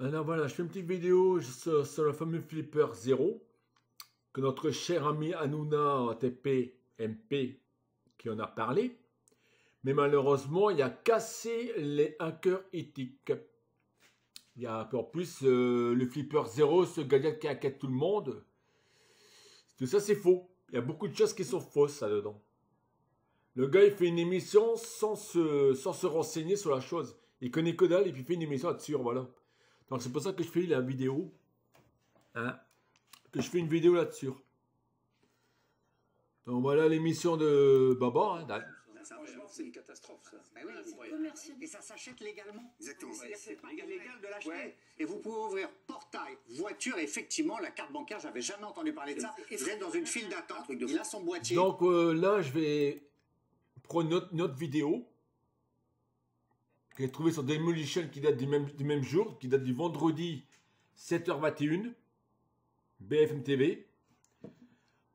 Alors voilà, je fais une petite vidéo sur le fameux Flipper Zero que notre cher ami Hanouna TPMP qui en a parlé. Mais malheureusement, il a cassé les hackers éthiques. Il y a en plus le Flipper Zero, ce gadget qui inquiète tout le monde. Tout ça, c'est faux. Il y a beaucoup de choses qui sont fausses là-dedans. Le gars, il fait une émission sans se renseigner sur la chose. Il connaît que dalle et puis il fait une émission là-dessus, voilà. Donc c'est pour ça que je fais la vidéo. Hein, que je fais une vidéo là-dessus. Donc voilà l'émission de Baba. Hein, c'est une catastrophe, ça. Ben oui, et ça s'achète légalement. Exactement. C'est pas illégal de l'acheter. Ouais. Et vous pouvez ouvrir portail, voiture, effectivement, la carte bancaire, j'avais jamais entendu parler de ça. Vous êtes dans une file d'attente. Il a son boîtier. Donc là, je vais prendre notre vidéo que j'ai trouvée sur Demolition qui date du même jour, qui date du vendredi 7h21, BFM TV.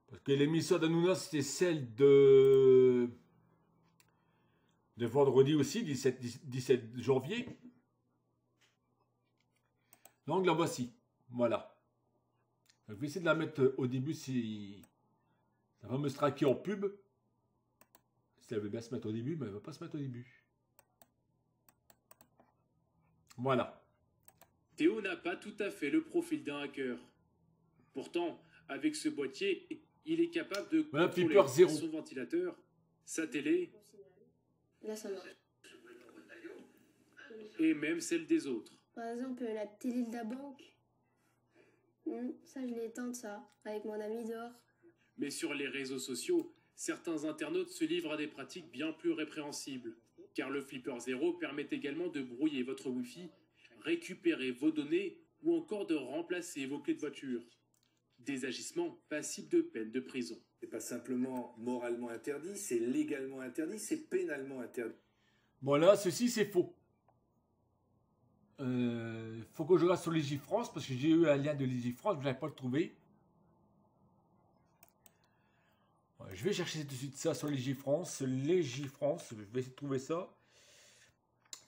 Parce que l'émission d'Hanouna, c'était celle de vendredi aussi, 17 janvier. Donc la voici. Voilà. Donc, je vais essayer de la mettre au début si ça va me straquer en pub. Si elle veut bien se mettre au début, mais elle ne va pas se mettre au début. Voilà. Théo n'a pas tout à fait le profil d'un hacker. Pourtant, avec ce boîtier, il est capable de contrôler son ventilateur, sa télé, là ça marche, et même celle des autres. Par exemple, la télé de la banque, ça je l'ai éteinte ça, avec mon ami dehors. Mais sur les réseaux sociaux, certains internautes se livrent à des pratiques bien plus répréhensibles. Car le Flipper Zero permet également de brouiller votre Wi-Fi, récupérer vos données ou encore de remplacer vos clés de voiture. Des agissements passibles de peine de prison. C'est pas simplement moralement interdit, c'est légalement interdit, c'est pénalement interdit. Voilà, ceci c'est faux. Faut que je regarde sur Legifrance parce que j'ai eu un lien de Legifrance, je n'avais pas le trouvé. Je vais chercher tout de suite ça sur Legifrance. Legifrance, je vais essayer de trouver ça.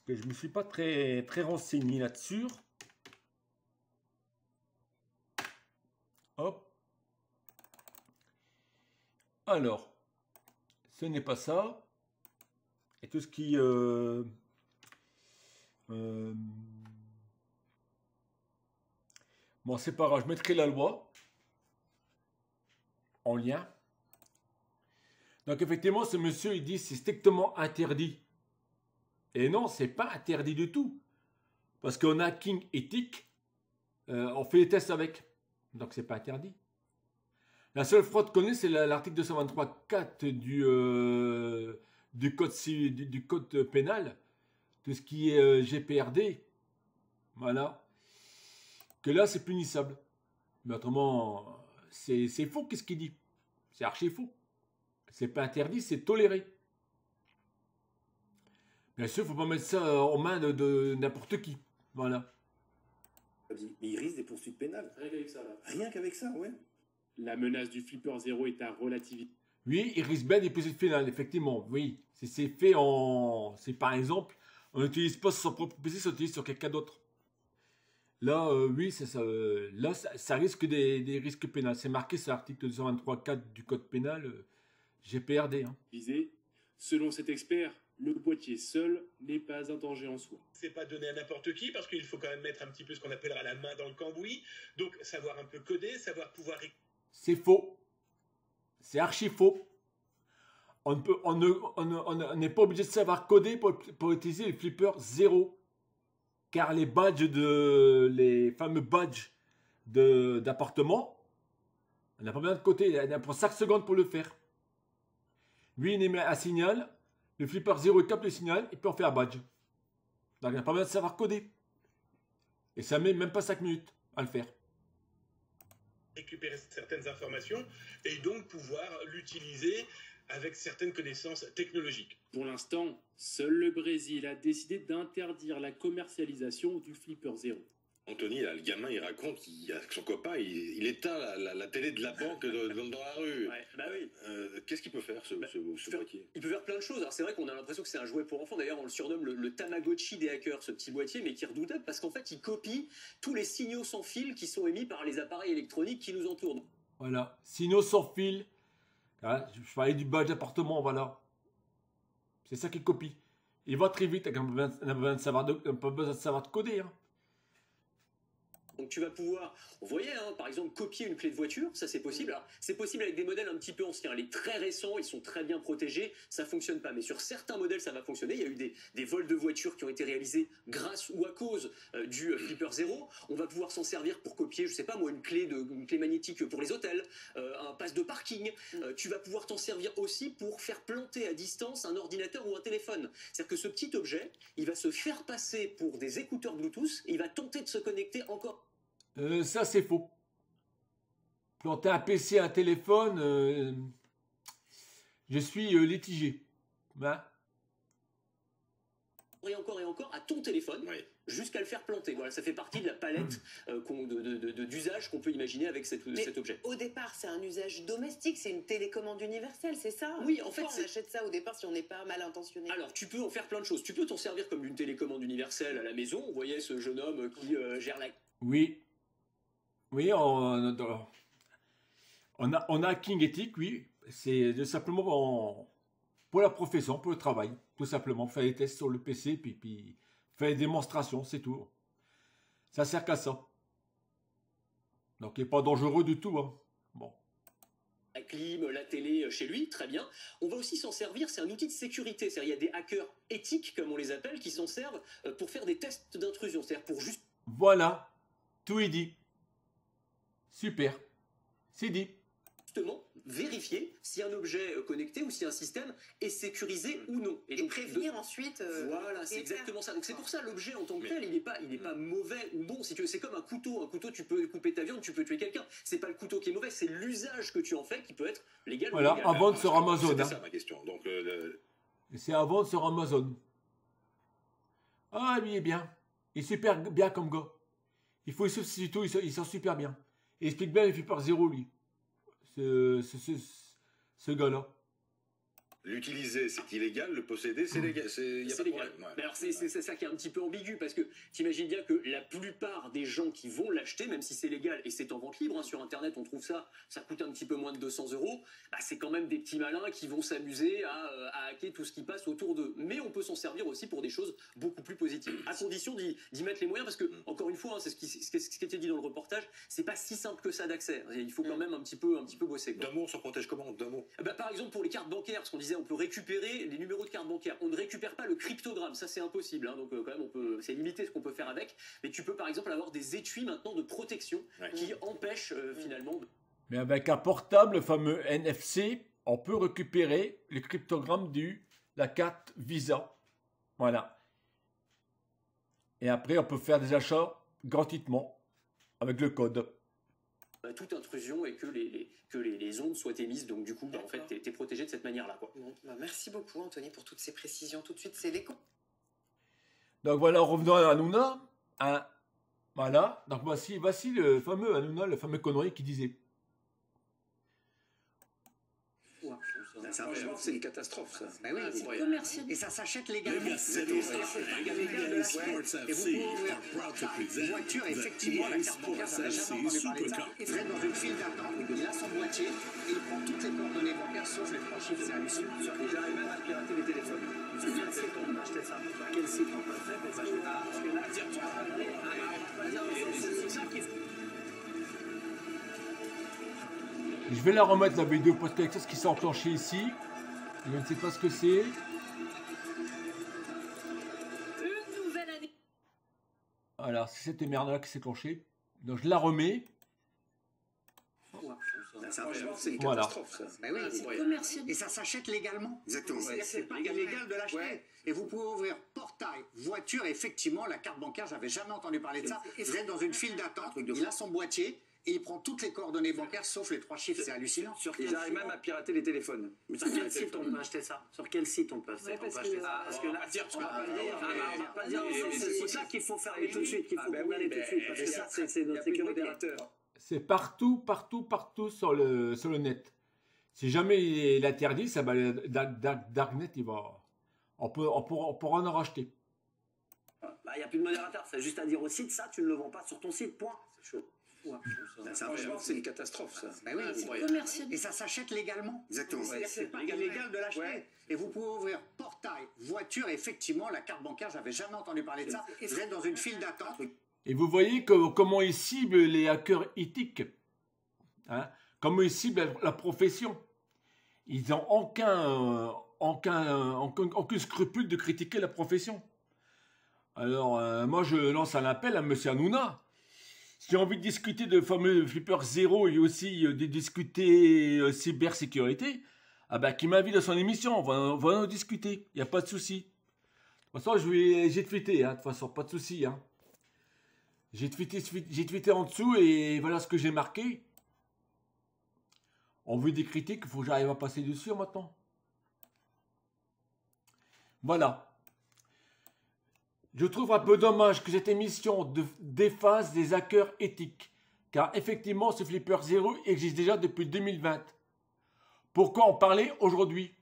Je ne me suis pas très renseigné là-dessus. Hop. Alors, ce n'est pas ça. Et tout ce qui... bon, c'est pas grave, je mettrai la loi en lien. Donc effectivement, ce monsieur, il dit c'est strictement interdit. Et non, c'est pas interdit du tout. Parce qu'en hacking éthique, on fait les tests avec. Donc c'est pas interdit. La seule fraude qu'on connaît, c'est l'article 223.4 du code pénal. Tout ce qui est GPRD. Voilà. Que là, c'est punissable. Mais autrement, c'est faux, qu'est-ce qu'il dit? C'est archi faux. C'est pas interdit, c'est toléré. Bien sûr, il ne faut pas mettre ça en main de n'importe qui. Voilà. Mais il risque des poursuites pénales. Rien qu'avec ça, là. Rien qu'avec ça, ouais. La menace du Flipper Zero est à relativiser. Oui, il risque bien des poursuites pénales, effectivement. Oui, c'est fait en... C'est par exemple, on n'utilise pas sur son propre PC, on utilise sur quelqu'un d'autre. Là, oui, là, ça risque des risques pénals. C'est marqué sur l'article 223.4 du code pénal GPRD. Hein. Selon cet expert, le boîtier seul n'est pas un danger en soi. C'est pas donné à n'importe qui parce qu'il faut quand même mettre un petit peu ce qu'on appellera la main dans le cambouis. Donc savoir un peu coder, savoir pouvoir... C'est faux. C'est archi faux. On n'est pas obligé de savoir coder pour utiliser le Flipper Zero. Car les fameux badges d'appartement, on n'a pas besoin de coder. Il prend 5 secondes pour le faire. Lui, il émet un signal. Le Flipper Zero capte le signal et puis on fait un badge. Donc, il n'a pas besoin de savoir coder. Et ça met même pas 5 minutes à le faire. Récupérer certaines informations et donc pouvoir l'utiliser avec certaines connaissances technologiques. Pour l'instant, seul le Brésil a décidé d'interdire la commercialisation du Flipper Zero. Anthony, là, le gamin, il raconte que son copain, il éteint la télé de la banque dans la rue. Ouais, bah oui. Qu'est-ce qu'il peut faire, ce boîtier? Il peut faire plein de choses. Alors c'est vrai qu'on a l'impression que c'est un jouet pour enfants. D'ailleurs, on le surnomme le Tamagotchi des hackers, ce petit boîtier, mais qui est redoutable parce qu'en fait, il copie tous les signaux sans fil qui sont émis par les appareils électroniques qui nous entourent. Voilà, signaux sans fil. Hein, je parlais du badge d'appartement, voilà. C'est ça qu'il copie. Il va très vite, on n'a pas besoin de savoir de coder. Hein. Donc tu vas pouvoir, vous voyez, hein, par exemple, copier une clé de voiture, ça c'est possible. Alors c'est possible avec des modèles un petit peu anciens. Les très récents, ils sont très bien protégés, ça fonctionne pas. Mais sur certains modèles, ça va fonctionner. Il y a eu des vols de voitures qui ont été réalisés grâce ou à cause du Flipper Zero. On va pouvoir s'en servir pour copier, je sais pas moi, une clé magnétique pour les hôtels, un pass de parking. Tu vas pouvoir t'en servir aussi pour faire planter à distance un ordinateur ou un téléphone. C'est-à-dire que ce petit objet, il va se faire passer pour des écouteurs Bluetooth et il va tenter de se connecter encore. Ça, c'est faux. Planter un PC, un téléphone, je suis litigé. Hein? Et encore à ton téléphone, oui, jusqu'à le faire planter. Voilà, ça fait partie de la palette d'usage qu'on peut imaginer avec cet objet. Au départ, c'est un usage domestique, c'est une télécommande universelle, c'est ça? Oui, en fait, on achète ça au départ si on n'est pas mal intentionné. Alors, tu peux en faire plein de choses. Tu peux t'en servir comme une télécommande universelle à la maison. Vous voyez ce jeune homme qui gère la... Oui. Oui, on a King Ethic, oui. C'est simplement pour la profession, pour le travail. Tout simplement, faire des tests sur le PC, puis faire des démonstrations, c'est tout. Ça sert qu'à ça. Donc, il n'est pas dangereux du tout. Hein. Bon. La clim, la télé chez lui, très bien. On va aussi s'en servir, c'est un outil de sécurité. C'est-à-dire, il y a des hackers éthiques, comme on les appelle, qui s'en servent pour faire des tests d'intrusion. C'est-à-dire pour juste... Voilà, tout est dit. Super, c'est dit. Justement, vérifier si un objet connecté ou si un système est sécurisé ou non. Et donc, prévenir ensuite. Voilà, c'est exactement ça. Donc c'est pour ça l'objet en tant que tel, il n'est pas mauvais ou bon. Si tu veux, c'est comme un couteau. Un couteau, tu peux couper ta viande, tu peux tuer quelqu'un. C'est pas le couteau qui est mauvais, c'est l'usage que tu en fais qui peut être légal voilà, ou illégal. à vendre sur Amazon. C'était ça ma question. Donc c'est à vendre sur Amazon. Ah, lui, il est bien. Il est super bien comme gars. Il faut surtout, il sort super bien. Il explique bien les Flipper Zero, lui. Ce gars-là. L'utiliser, c'est illégal. Le posséder, c'est légal. Il y a pas de problème. Ouais. Mais alors, c'est ça qui est un petit peu ambigu, parce que tu imagines bien que la plupart des gens qui vont l'acheter, même si c'est légal et c'est en vente libre, hein, sur Internet, on trouve ça coûte un petit peu moins de 200 €, bah, c'est quand même des petits malins qui vont s'amuser à hacker tout ce qui passe autour d'eux. Mais on peut s'en servir aussi pour des choses beaucoup plus positives, à condition d'y mettre les moyens, parce que, encore une fois, hein, c'est ce qui était dit dans le reportage, c'est pas si simple que ça d'accès. Il faut quand même un petit peu bosser. D'un mot, on s'en protège comment? D'un mot? Bah, par exemple, pour les cartes bancaires, parce qu'on disait on peut récupérer les numéros de carte bancaire. On ne récupère pas le cryptogramme, ça c'est impossible. Hein, donc quand même, c'est limité ce qu'on peut faire avec. Mais tu peux par exemple avoir des étuis maintenant de protection qui empêchent finalement. Mais avec un portable, le fameux NFC, on peut récupérer les cryptogrammes de la carte Visa. Voilà. Et après, on peut faire des achats gratuitement avec le code. Toute intrusion et que les ondes soient émises, donc du coup en fait t'es protégé de cette manière-là, quoi. Bon, bah, merci beaucoup Anthony pour toutes ces précisions. Tout de suite c'est l'écho. Donc voilà, revenons à Hanouna. Hein, voilà, donc voici le fameux Hanouna, le fameux connerie qui disait. C'est une catastrophe, ça. Ben oui, Commercial. et ça s'achète légalement. C'est légal de l'acheter. Et vous pouvez ouvrir portail, voiture, effectivement, la carte bancaire, j'avais jamais entendu parler de ça. Il traîne dans une file d'attente, il a son boîtier, et il prend toutes les coordonnées bancaires sauf les 3 chiffres. C'est hallucinant. Et j'arrive même à pirater les téléphones. C'est bien site on peut acheter ça. Quel site on peut faire pour acheter ça? Parce que là, c'est ça qui est... Je vais la remettre la vidéo parce qu'il y a quelque chose qui s'est enclenché ici. Je ne sais pas ce que c'est. Une nouvelle année. Voilà, c'est cette merde-là qui s'est enclenchée. Donc je la remets. C'est une Voilà. catastrophe, ça. Ben oui, Commercial. et ça s'achète légalement. Exactement. C'est pas illégal de l'acheter. Et vous pouvez ouvrir portail, voiture, et effectivement, la carte bancaire, j'avais jamais entendu parler de ça. Vous êtes dans une file d'attente, il a son boîtier, et il prend toutes les coordonnées bancaires sauf les 3 chiffres, c'est hallucinant. Ils arrivent même à pirater les téléphones. Mais Sur quel site on peut acheter ça? Sur quel site on peut acheter ça? parce que là, on va pas dire. C'est ça qu'il faut fermer tout de suite, qu'il faut condamner tout de suite, parce que ça, c'est notre sécurité. C'est partout sur le net. Si jamais il est interdit, ça, Darknet, on pourra en racheter. Il n'y a plus de modérateur, c'est juste à dire au site, ça, tu ne le vends pas sur ton site, point. C'est chaud. Franchement, c'est une catastrophe, ça. Ben oui, C'est commercial. et ça s'achète légalement. Exactement. C'est pas illégal de l'acheter. Et vous pouvez ouvrir portail, voiture, effectivement, la carte bancaire, j'avais jamais entendu parler de ça. Vous êtes dans une file d'attente. Et vous voyez comment ils ciblent les hackers éthiques. Hein, comment ils ciblent la profession. Ils n'ont aucun scrupule de critiquer la profession. Alors, moi, je lance un appel à M. Hanouna. Si j'ai envie de discuter de fameux Flipper 0 et aussi de discuter cybersécurité, qu'il m'invite dans son émission, on va en discuter, il n'y a pas de souci. De toute façon, j'ai tweeté, de toute façon, pas de souci. J'ai tweeté en dessous et voilà ce que j'ai marqué. On veut des critiques, il faut que j'arrive à passer dessus maintenant. Voilà. Je trouve un peu dommage que cette émission défasse des hackers éthiques. Car effectivement, ce Flipper 0 existe déjà depuis 2020. Pourquoi en parler aujourd'hui?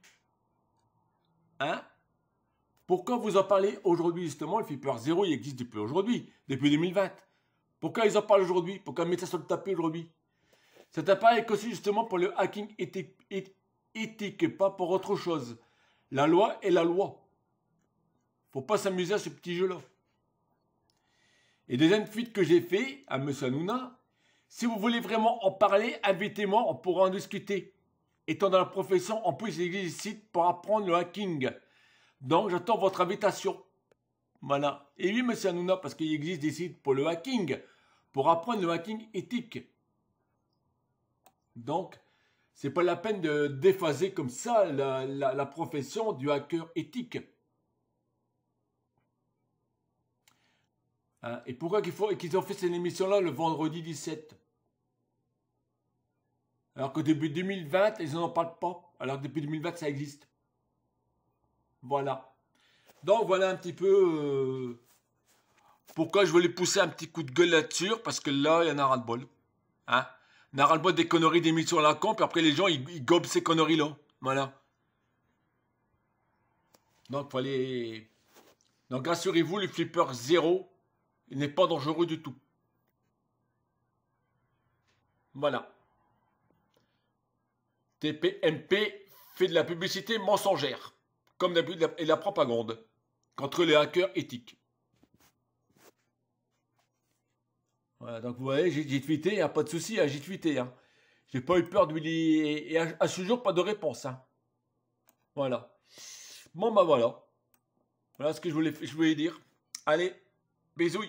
Pourquoi vous en parlez aujourd'hui justement? Le Flipper 0 il existe depuis aujourd'hui, depuis 2020. Pourquoi ils en parlent aujourd'hui? Pourquoi mettre ça sur le tapis aujourd'hui? Cet appareil est aussi justement pour le hacking éthique et pas pour autre chose. La loi est la loi. Faut pas s'amuser à ce petit jeu-là. Et deuxième tweet que j'ai fait à M. Hanouna, si vous voulez vraiment en parler, invitez-moi, on pourra en discuter. Étant dans la profession, en plus, il existe des sites pour apprendre le hacking. Donc, j'attends votre invitation. Voilà. Et oui, M. Hanouna, parce qu'il existe des sites pour le hacking, pour apprendre le hacking éthique. Donc, c'est pas la peine de déphaser comme ça la profession du hacker éthique. Et pourquoi qu'ils ont fait cette émission-là le vendredi 17? Alors que depuis 2020, ils n'en parlent pas. Alors que depuis 2020, ça existe. Voilà. Donc voilà un petit peu pourquoi je voulais pousser un petit coup de gueule là-dessus. Parce que là, il y en a ras-le-bol. Il y en a ras-le-bol des conneries d'émissions à la con. Puis après, les gens, ils gobent ces conneries-là. Voilà. Donc, Donc rassurez-vous, le Flipper 0... il n'est pas dangereux du tout. Voilà. TPMP fait de la publicité mensongère, comme d'habitude, et la propagande, contre les hackers éthiques. Voilà, donc vous voyez, j'ai tweeté, il n'y a pas de souci, j'ai tweeté. J'ai pas eu peur de lui dire, et à ce jour, pas de réponse. Voilà. Bon, voilà. Voilà ce que je voulais dire. Allez, bisous.